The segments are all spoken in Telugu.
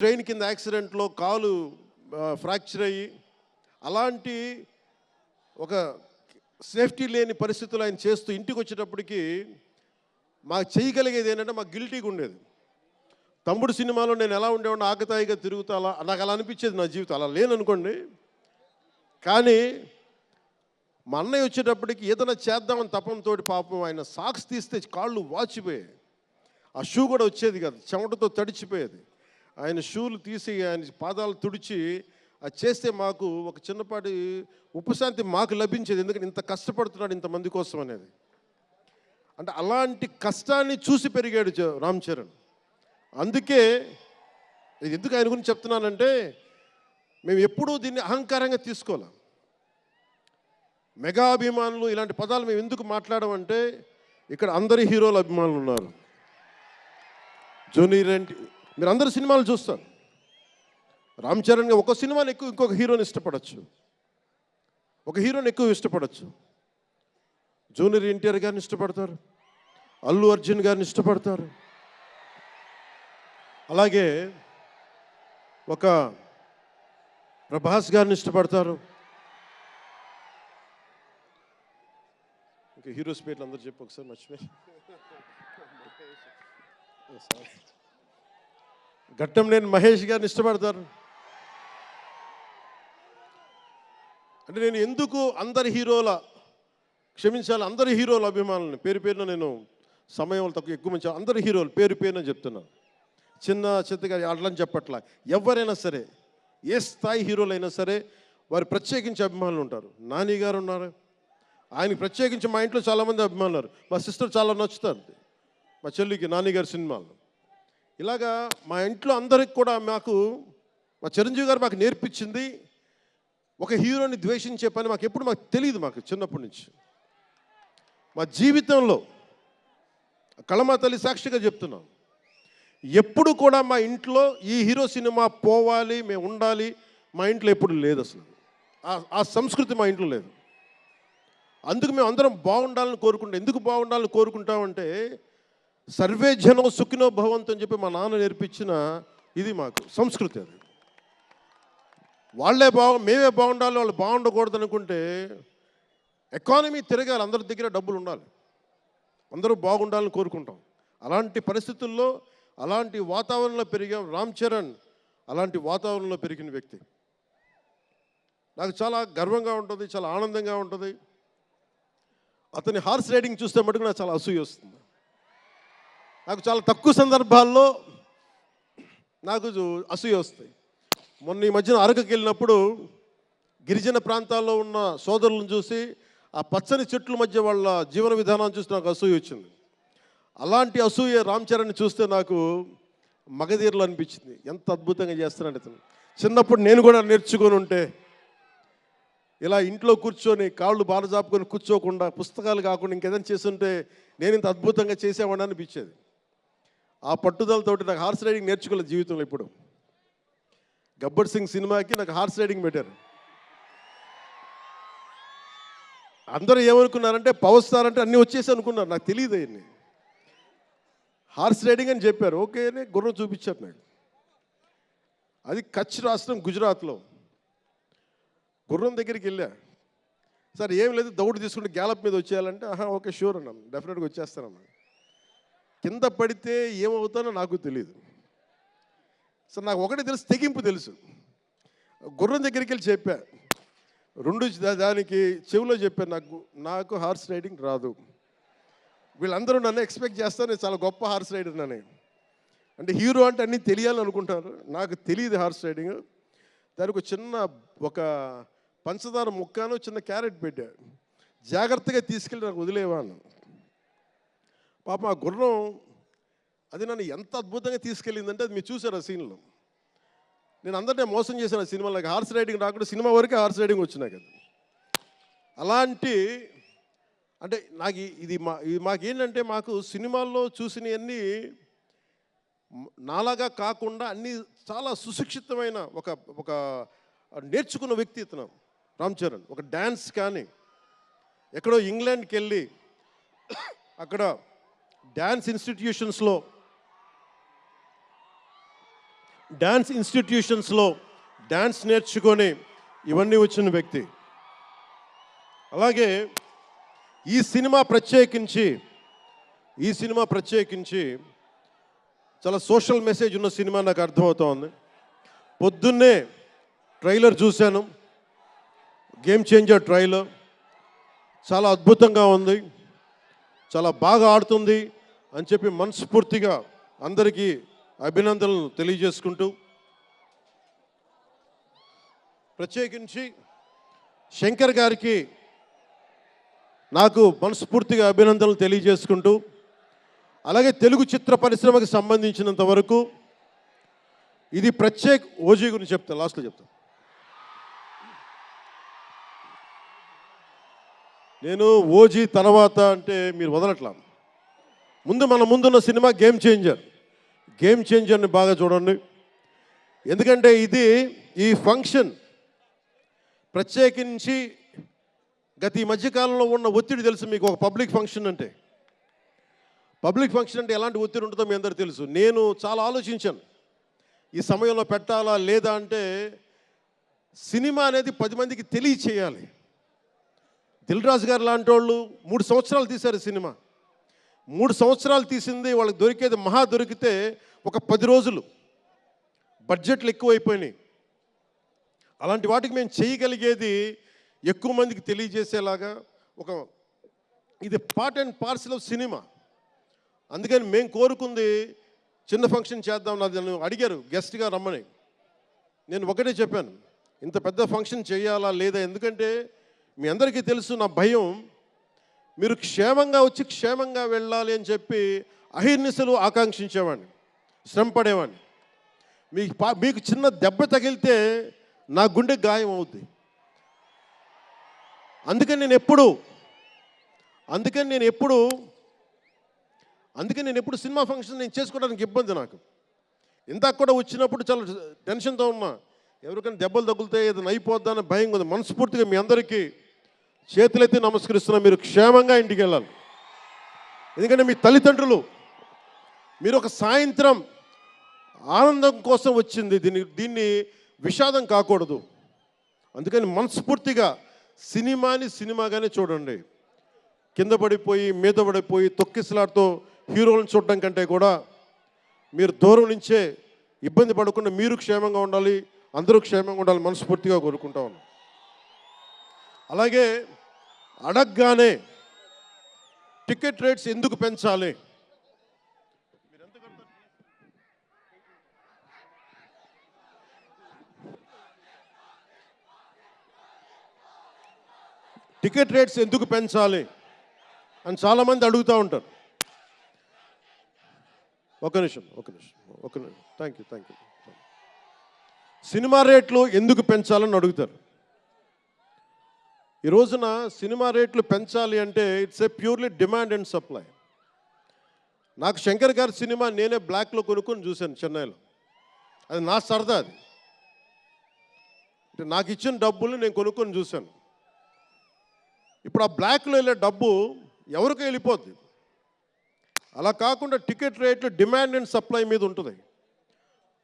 ట్రైన్ కింద యాక్సిడెంట్లో కాలు ఫ్రాక్చర్ అయ్యి అలాంటి ఒక సేఫ్టీ లేని పరిస్థితులు ఆయన చేస్తూ ఇంటికి వచ్చేటప్పటికి మాకు చేయగలిగేది ఏంటంటే మాకు గిల్టీగా ఉండేది. తమ్ముడు సినిమాలో నేను ఎలా ఉండేవాడిని, ఆకతాయిగా తిరుగుతా అలా నాకు అలా అనిపించేది. నా జీవితం అలా లేననుకోండి. కానీ మా అన్నయ్య వచ్చేటప్పటికి ఏదైనా చేద్దామని తపంతో పాపం ఆయన సాక్స్ తీస్తే కాళ్ళు వాచిపోయాయి. ఆ షూ కూడా వచ్చేది కాదు, చెమటతో తడిచిపోయేది. ఆయన షూలు తీసి ఆయన పాదాలు తుడిచి అది చేస్తే మాకు ఒక చిన్నపాటి ఉపశాంతి మాకు లభించేది. ఎందుకంటే ఇంత కష్టపడుతున్నాడు ఇంతమంది కోసం అనేది. అంటే అలాంటి కష్టాన్ని చూసి పెరిగాడు రామ్ చరణ్. అందుకే ఇది ఎందుకు ఆయన గురించి చెప్తున్నానంటే, మేము ఎప్పుడూ దీన్ని అహంకారంగా తీసుకోవాలి. మెగా అభిమానులు ఇలాంటి పదాలు మేము ఎందుకు మాట్లాడమంటే, ఇక్కడ అందరి హీరోల అభిమానులు ఉన్నారు. జూనియర్ ఎన్టీ, మీరు అందరు సినిమాలు చూస్తారు. రామ్ చరణ్ ఒక సినిమాని ఎక్కువ ఇంకొక హీరోని ఇష్టపడచ్చు, ఒక హీరోని ఎక్కువ ఇష్టపడచ్చు. జూనియర్ ఎన్టీఆర్ గారిని ఇష్టపడతారు, అల్లు అర్జున్ గారిని ఇష్టపడతారు, అలాగే ఒక ప్రభాస్ గారిని ఇష్టపడతారు. ఇంకా హీరోస్ పేర్లు అందరూ చెప్పి ఒకసారి మర్చిపోయి. ఘట్టంనేని మహేష్ గారిని ఇష్టపడతారు. అంటే నేను ఎందుకు అందరి హీరోల అందరి హీరోల అభిమానులని పేరు పేరున నేను సమయం తక్కువ ఎక్కువ మంచి అందరి హీరోలు పేరు పేరున చెప్తున్నాను. చిన్న చిత్తగా అట్లని చెప్పట్లా. ఎవరైనా సరే, ఏ స్థాయి హీరోలైనా సరే వారు ప్రత్యేకించి అభిమానులు ఉంటారు. నాని గారు ఉన్నారు, ఆయనకి ప్రత్యేకించి మా ఇంట్లో చాలామంది అభిమానులు ఉన్నారు. మా సిస్టర్ చాలా నచ్చుతారు మా చెల్లికి నాని గారి సినిమాలు. ఇలాగా మా ఇంట్లో అందరికి కూడా మా చిరంజీవి గారు మాకు నేర్పించింది ఒక హీరోని ద్వేషించే పని మాకు తెలియదు. మాకు చిన్నప్పటి నుంచి మా జీవితంలో కళమా తల్లి సాక్షిగా చెప్తున్నాం, ఎప్పుడు కూడా మా ఇంట్లో ఈ హీరో సినిమా పోవాలి, మేము ఉండాలి మా ఇంట్లో ఎప్పుడు లేదు. అసలు ఆ సంస్కృతి మా ఇంట్లో లేదు. అందుకు మేము అందరం బాగుండాలని కోరుకుంటాం. ఎందుకు బాగుండాలని కోరుకుంటామంటే, సర్వే జనం సుఖినో భవంతు అని చెప్పి మా నాన్న నేర్పించిన ఇది మాకు సంస్కృతి. అది మేమే బాగుండాలి, వాళ్ళు బాగుండకూడదు అనుకుంటే ఎకానమీ తిరగాలి, అందరి దగ్గర డబ్బులు ఉండాలి, అందరూ బాగుండాలని కోరుకుంటాం. అలాంటి పరిస్థితుల్లో అలాంటి వాతావరణంలో పెరిగాం. రామ్ చరణ్ అలాంటి వాతావరణంలో పెరిగిన వ్యక్తి. నాకు చాలా గర్వంగా ఉంటుంది, చాలా ఆనందంగా ఉంటుంది. అతని హార్స్ రైడింగ్ చూస్తే మటుకు నాకు చాలా అసూయ వస్తుంది. నాకు చాలా తక్కువ సందర్భాల్లో నాకు అసూయ వస్తాయి. మొన్న ఈ మధ్యన అరకుకి వెళ్ళినప్పుడు గిరిజన ప్రాంతాల్లో ఉన్న సోదరులను చూసి, ఆ పచ్చని చెట్ల మధ్య వాళ్ళ జీవన విధానాన్ని చూసి నాకు అసూయ వచ్చింది. అలాంటి అసూయ రామ్ చరణ్ని చూస్తే నాకు మగధీరలు అనిపించింది. ఎంత అద్భుతంగా చేస్తున్నాడు ఇతను. చిన్నప్పుడు నేను కూడా నేర్చుకొని ఉంటే, ఇలా ఇంట్లో కూర్చొని కాళ్ళు బారజాపుకొని కూర్చోకుండా, పుస్తకాలు కాకుండా ఇంకేదైనా చేస్తుంటే నేను ఇంత అద్భుతంగా చేసేవాడిని అనిపించేది. ఆ పట్టుదలతోటి నాకు హార్స్ రైడింగ్ నేర్చుకోలేదు జీవితంలో. ఇప్పుడు గబ్బర్ సింగ్ సినిమాకి నాకు హార్స్ రైడింగ్ పెట్టారు. అందరూ ఏమనుకున్నారంటే పవర్ స్టార్ అంటే అన్నీ వచ్చేసి అనుకున్నారు. నాకు తెలియదు అవన్నీ. హార్స్ రైడింగ్ అని చెప్పారు. ఓకే అని గుర్రం చూపించారు నాకు. అది కచ్ రాష్ట్రం గుజరాత్లో. గుర్రం దగ్గరికి వెళ్ళా. సార్ ఏం లేదు, దౌడు తీసుకుంటే గ్యాలప్ మీద వచ్చేయాలంటే ఓకే షూర్ అన్నాను, డెఫినెట్గా వచ్చేస్తానన్నా. కింద పడితే ఏమవుతానో నాకు తెలియదు. సార్ నాకు ఒకటి తెలుసు, తెగింపు తెలుసు. గుర్రం దగ్గరికి వెళ్ళి చెప్పా, దానికి చెవిలో చెప్పాను, నాకు హార్స్ రైడింగ్ రాదు. వీళ్ళందరూ నన్ను ఎక్స్పెక్ట్ చేస్తారు నేను చాలా గొప్ప హార్స్ రైడర్ అని. అంటే హీరో అంటే అన్నీ తెలియాలని అనుకుంటారు. నాకు తెలియదు హార్స్ రైడింగ్. దానికి ఒక పంచదార ముక్కను చిన్న క్యారెట్ పెట్టా, జాగ్రత్తగా తీసుకెళ్ళి నాకు వదిలేవాను. పాప ఆ గుర్రం అది నన్ను ఎంత అద్భుతంగా తీసుకెళ్ళిందంటే, అది మీరు చూసారు ఆ సీన్లో. నేను అందరినీ మోసం చేశాను ఆ సినిమాలో. నాకు హార్స్ రైడింగ్ రాకుండా సినిమా వరకే హార్స్ రైడింగ్ వచ్చినాయి కదా. అలాంటి అంటే నాకు ఇది మాకేంటంటే, మాకు సినిమాల్లో చూసినవన్నీ నాలాగా కాకుండా అన్నీ చాలా సుశిక్షితమైన ఒక నేర్చుకున్న వ్యక్తి ఇతను రామ్ చరణ్. ఒక డ్యాన్స్ కానీ, ఎక్కడో ఇంగ్లాండ్కి వెళ్ళి అక్కడ డ్యాన్స్ ఇన్స్టిట్యూషన్స్లో డ్యాన్స్ ఇన్స్టిట్యూషన్స్లో డ్యాన్స్ నేర్చుకొని ఇవన్నీ వచ్చిన వ్యక్తి. అలాగే ఈ సినిమా ప్రత్యేకించి చాలా సోషల్ మెసేజ్ ఉన్న సినిమా నాకు అర్థమవుతోంది. పొద్దున్నే ట్రైలర్ చూశాను, గేమ్ చేంజర్ ట్రైలర్. చాలా అద్భుతంగా ఉంది, చాలా బాగా ఆడుతుంది అని చెప్పి మనస్ఫూర్తిగా అందరికీ అభినందనలు తెలియజేసుకుంటూ, ప్రత్యేకించి శంకర్ గారికి నాకు మనస్ఫూర్తిగా అభినందనలు తెలియజేసుకుంటూ, అలాగే తెలుగు చిత్ర పరిశ్రమకు సంబంధించినంత వరకు ఇది ప్రత్యేక ఓజీ గురించి చెప్తాను, లాస్ట్లో చెప్తాను. నేను ఓజీ తర్వాత అంటే మీరు వదలట్లా. మన ముందున్న సినిమా గేమ్ చేంజర్ని బాగా చూడండి. ఎందుకంటే ఈ ఫంక్షన్ ప్రత్యేకించి ఈ మధ్యకాలంలో ఉన్న ఒత్తిడి తెలుసు మీకు. ఒక పబ్లిక్ ఫంక్షన్ అంటే ఎలాంటి ఒత్తిడి ఉంటుందో మీ అందరికీ తెలుసు. నేను చాలా ఆలోచించాను, ఈ సమయంలో పెట్టాలా లేదా అంటే సినిమా అనేది 10 మందికి తెలియచేయాలి. దిల్ రాజు గారు లాంటి వాళ్ళు 3 సంవత్సరాలు తీశారు సినిమా. 3 సంవత్సరాలు తీసింది వాళ్ళకి దొరికేది దొరికితే ఒక 10 రోజులు. బడ్జెట్లు ఎక్కువైపోయినాయి. అలాంటి వాటికి మేము చేయగలిగేది ఎక్కువ మందికి తెలియజేసేలాగా ఇది part and parcel of cinema. అందుకని మేము కోరుకుంది చిన్న ఫంక్షన్ చేద్దాం. నన్ను అడిగారు గెస్ట్గా రమ్మని. నేను ఒకటే చెప్పాను, ఇంత పెద్ద ఫంక్షన్ చేయాలా లేదా, ఎందుకంటే మీ అందరికీ తెలుసు నా భయం. మీరు క్షేమంగా వచ్చి క్షేమంగా వెళ్ళాలి అని చెప్పి అహిర్నిశలు ఆకాంక్షించేవాడిని, శ్రమ పడేవాడిని. మీకు చిన్న దెబ్బ తగిలితే నా గుండె గాయం అవుద్ది. అందుకని నేను ఎప్పుడు సినిమా ఫంక్షన్ నేను చేసుకోవడానికి ఇబ్బంది నాకు. ఇందాక కూడా వచ్చినప్పుడు చాలా టెన్షన్తో ఉన్నా, ఎవరికైనా దెబ్బలు తగులుతాయి, ఏదైనా అయిపోద్దా అని భయం ఉంది. మనస్ఫూర్తిగా మీ అందరికీ చేతులెత్తి నమస్కరిస్తున్నా, మీరు క్షేమంగా ఇంటికి వెళ్ళాలి. ఎందుకంటే మీ తల్లిదండ్రులు, మీరు ఒక సాయంత్రం ఆనందం కోసం వచ్చింది, దీన్ని విషాదం కాకూడదు. అందుకని మనస్ఫూర్తిగా సినిమాగానే చూడండి. కింద పడిపోయి మీద పడిపోయి తొక్కిసలాడుతూ హీరోలను చూడడం కంటే కూడా మీరు దూరం నుంచే ఇబ్బంది పడకుండా మీరు క్షేమంగా ఉండాలి, అందరూ క్షేమంగా ఉండాలి మనస్ఫూర్తిగా కోరుకుంటా ఉన్నాం. అలాగే అడగగానే టికెట్ రేట్స్ ఎందుకు పెంచాలి, టికెట్ రేట్స్ ఎందుకు పెంచాలి అని చాలామంది అడుగుతూ ఉంటారు. ఒక నిమిషం థ్యాంక్ యూ. సినిమా రేట్లు ఎందుకు పెంచాలని అడుగుతారు. ఈ రోజున సినిమా రేట్లు పెంచాలి అంటే it's a purely demand and supply. నాకు శంకర్ గారి సినిమా నేనే బ్లాక్లో కొనుక్కొని చూశాను చెన్నైలో. అది నా సరదా. అది అంటే నాకు ఇచ్చిన డబ్బులు నేను కొనుక్కొని చూశాను. ఇప్పుడు ఆ బ్లాక్లో వెళ్ళే డబ్బు ఎవరికి వెళ్ళిపోద్ది. అలా కాకుండా టికెట్ రేట్లు డిమాండ్ అండ్ సప్లై మీద ఉంటుంది.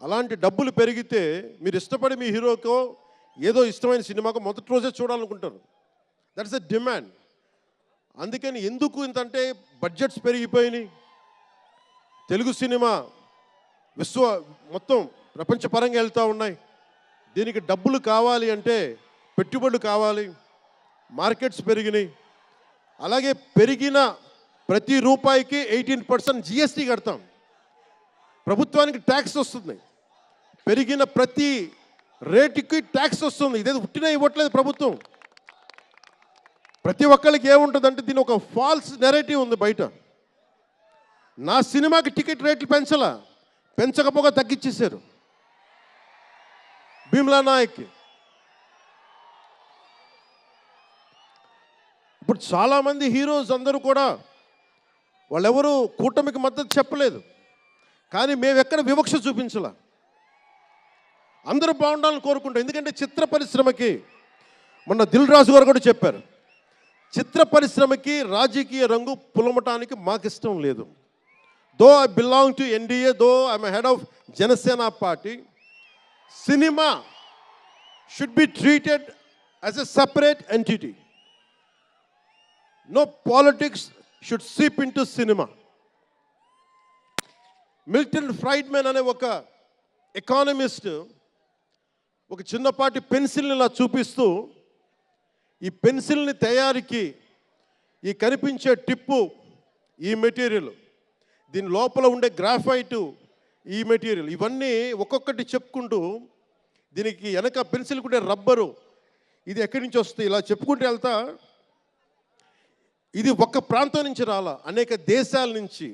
అలాంటి డబ్బులు పెరిగితే మీరు ఇష్టపడి మీ హీరోకో ఏదో ఇష్టమైన సినిమాకో మొదటి రోజే చూడాలనుకుంటారు. That's a demand. అందుకని ఎందుకు ఇంతంటే బడ్జెట్స్ పెరిగిపోయినాయి. తెలుగు సినిమా మొత్తం ప్రపంచపరంగా వెళ్తూ ఉన్నాయి. దీనికి డబ్బులు కావాలి అంటే పెట్టుబడులు కావాలి, మార్కెట్స్ పెరిగినాయి. అలాగే పెరిగిన ప్రతి రూపాయికి 18% జిఎస్టీ కడతాం. ప్రభుత్వానికి ట్యాక్స్ వస్తుంది. పెరిగిన ప్రతి రేటుకి ట్యాక్స్ వస్తుంది. ఇదేదో ఉట్టినా ఇవ్వట్లేదు ప్రభుత్వం. ప్రతి ఒక్కరికి ఏముంటుందంటే దీని ఒక ఫాల్స్ నెరేటివ్ ఉంది బయట. నా సినిమాకి టికెట్ రేట్లు పెంచకపోగా తగ్గించేశారు. భీమ్లా నాయక్కి ఇప్పుడు చాలామంది హీరోస్ అందరూ కూడా వాళ్ళెవరూ కూటమికి మద్దతు చెప్పలేదు. కానీ మేము ఎక్కడ వివక్ష చూపించాల, అందరూ బాగుండాలని కోరుకుంటాం. ఎందుకంటే చిత్ర పరిశ్రమకి మొన్న దిల్ రాజు గారు కూడా చెప్పారు, చిత్ర పరిశ్రమకి రాజకీయ రంగు పులమటానికి మాకు ఇష్టం లేదు. Though I belong to NDA, though I'm head of Janasena party, cinema should be treated as a separate entity. No politics should seep into cinema. Milton Friedman అనే ఒక ఎకానమిస్ట్ ఒక చిన్నపాటి పెన్సిల్ని ఇలా చూపిస్తూ, ఈ పెన్సిల్ని తయారీకి ఈ కనిపించే టిప్పు ఈ మెటీరియల్, దీని లోపల ఉండే గ్రాఫైటు ఈ మెటీరియల్, ఇవన్నీ ఒక్కొక్కటి చెప్పుకుంటూ దీనికి వెనక పెన్సిల్ కూడా రబ్బరు, ఇది ఎక్కడి నుంచి వస్తుంది ఇలా చెప్పుకుంటూ వెళ్తా, ఇది ఒక్క ప్రాంతం నుంచి రాలా, అనేక దేశాల నుంచి